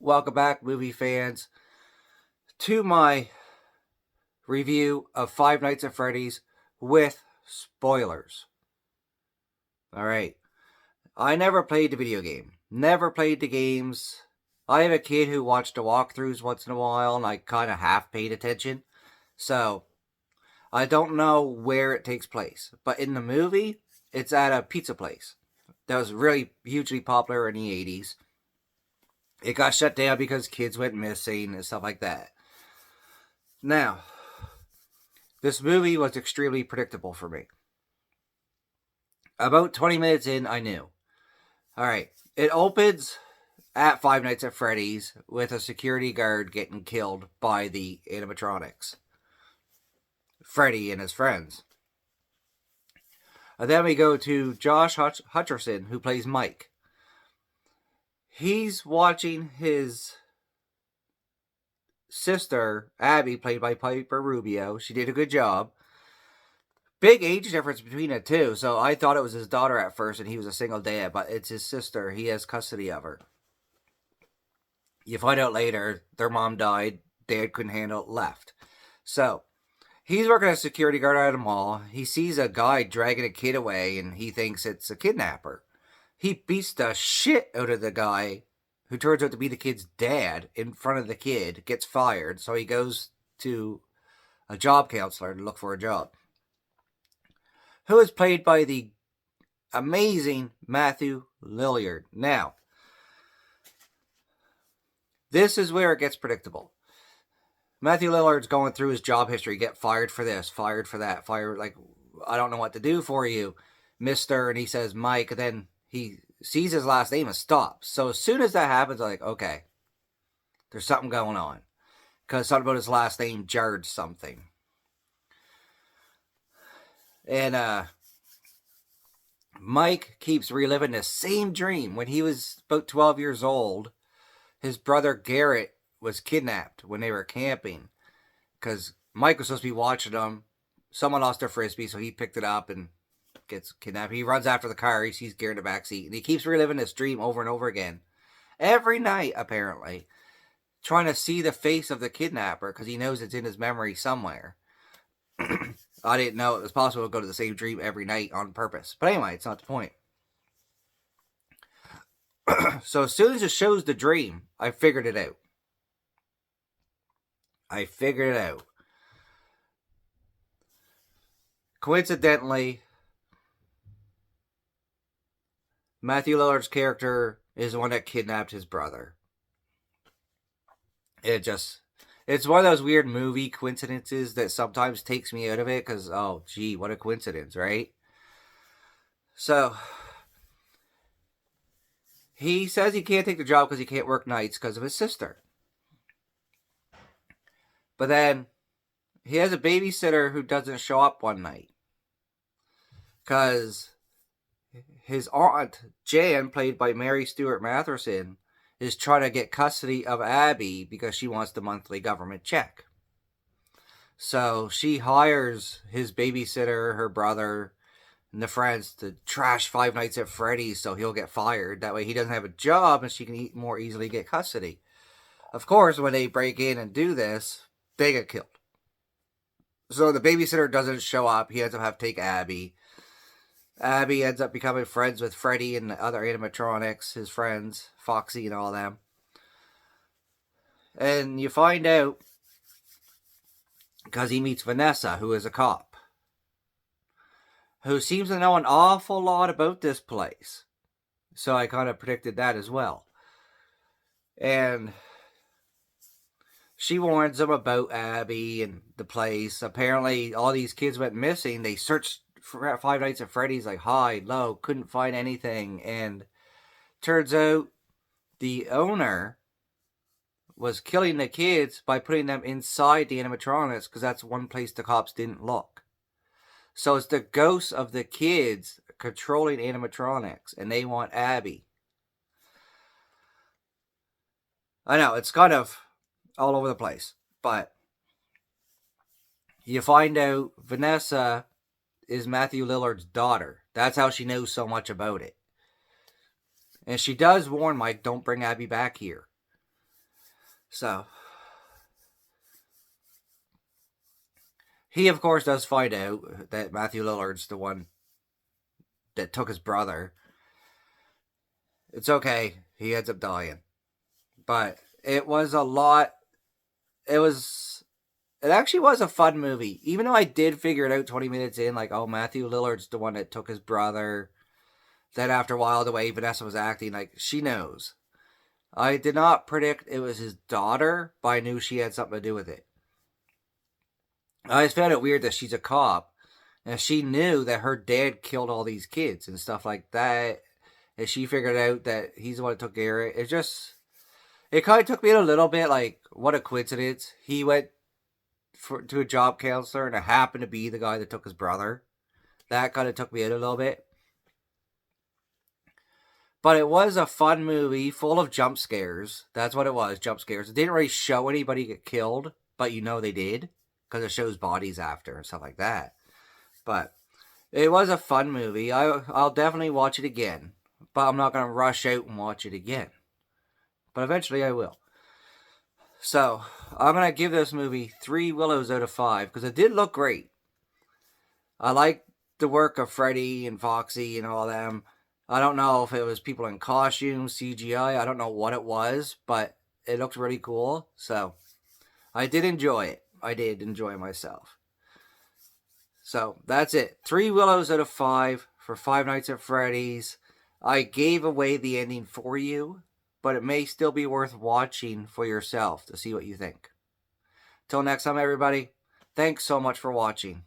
Welcome back, movie fans, to my review of Five Nights at Freddy's with spoilers. Alright, I never played the video game, never played the games. I have a kid who watched the walkthroughs once in a while, and I kind of half paid attention. So, I don't know where it takes place. But in the movie, it's at a pizza place that was really hugely popular in the 80s. It got shut down because kids went missing and stuff like that. Now, this movie was extremely predictable for me. About 20 minutes in, I knew. Alright, it opens at Five Nights at Freddy's with a security guard getting killed by the animatronics. Freddy and his friends. And then we go to Josh Hutcherson, who plays Mike. He's watching his sister, Abby, played by Piper Rubio. She did a good job. Big age difference between the two, so I thought it was his daughter at first and he was a single dad, but it's his sister. He has custody of her. You find out later, their mom died, dad couldn't handle it, left. So, he's working as a security guard at a mall. He sees a guy dragging a kid away and he thinks it's a kidnapper. He beats the shit out of the guy, who turns out to be the kid's dad, in front of the kid, gets fired, so he goes to a job counselor to look for a job. Who is played by the amazing Matthew Lillard. Now, this is where it gets predictable. Matthew Lillard's going through his job history, get fired for this, fired for that, fired, like, I don't know what to do for you, mister, and he says Mike, and then he sees his last name and stops. So as soon as that happens, I'm like, okay, there's something going on. Because something about his last name jarred something. And Mike keeps reliving the same dream. When he was about 12 years old, his brother Garrett was kidnapped when they were camping. Because Mike was supposed to be watching them. Someone lost their Frisbee, so he picked it up and gets kidnapped. He runs after the car. He sees Garrett in the backseat. And he keeps reliving this dream over and over again. Every night, apparently. Trying to see the face of the kidnapper because he knows it's in his memory somewhere. I didn't know it was possible to go to the same dream every night on purpose. But anyway, it's not the point. So as soon as it shows the dream, I figured it out. Coincidentally, Matthew Lillard's character is the one that kidnapped his brother. It's one of those weird movie coincidences that sometimes takes me out of it because, oh, gee, what a coincidence, right? So, he says he can't take the job because he can't work nights because of his sister. But then, he has a babysitter who doesn't show up one night. Because his aunt, Jan, played by Mary Stuart Matherson, is trying to get custody of Abby because she wants the monthly government check. So she hires his babysitter, her brother, and the friends to trash Five Nights at Freddy's so he'll get fired. That way he doesn't have a job and she can more easily get custody. Of course, when they break in and do this, they get killed. So the babysitter doesn't show up. He ends up having to take Abby. Abby ends up becoming friends with Freddy and the other animatronics, his friends, Foxy and all them. And you find out because he meets Vanessa, who is a cop, who seems to know an awful lot about this place. So I kind of predicted that as well. And she warns him about Abby and the place. Apparently, all these kids went missing. They searched for Five Nights at Freddy's, like high, low, couldn't find anything. And turns out the owner was killing the kids by putting them inside the animatronics because that's one place the cops didn't look. So it's the ghosts of the kids controlling animatronics, and they want Abby. I know, it's kind of all over the place, but you find out Vanessa is Matthew Lillard's daughter. That's how she knows so much about it. And she does warn Mike, don't bring Abby back here. So, he of course does find out that Matthew Lillard's the one that took his brother. It's okay. He ends up dying. But it was a lot. It was. It actually was a fun movie. Even though I did figure it out 20 minutes in, like, oh, Matthew Lillard's the one that took his brother. Then after a while, the way Vanessa was acting, like, she knows. I did not predict it was his daughter, but I knew she had something to do with it. I just found it weird that she's a cop, and she knew that her dad killed all these kids and stuff like that. And she figured out that he's the one that took care of it. It kind of took me a little bit like, what a coincidence. He went to a job counselor, and it happened to be the guy that took his brother. That kind of took me out a little bit. But it was a fun movie full of jump scares. That's what it was, jump scares. It didn't really show anybody get killed, but you know they did because it shows bodies after and stuff like that. But it was a fun movie. I'll definitely watch it again, but I'm not going to rush out and watch it again. But eventually I will. So, I'm going to give this movie 3 Willows out of 5 because it did look great. I like the work of Freddy and Foxy and all them. I don't know if it was people in costumes, CGI. I don't know what it was, but it looked really cool. So, I did enjoy it. I did enjoy myself. So, that's it. 3 Willows out of 5 for Five Nights at Freddy's. I gave away the ending for you, but it may still be worth watching for yourself to see what you think. Till next time, everybody, thanks so much for watching.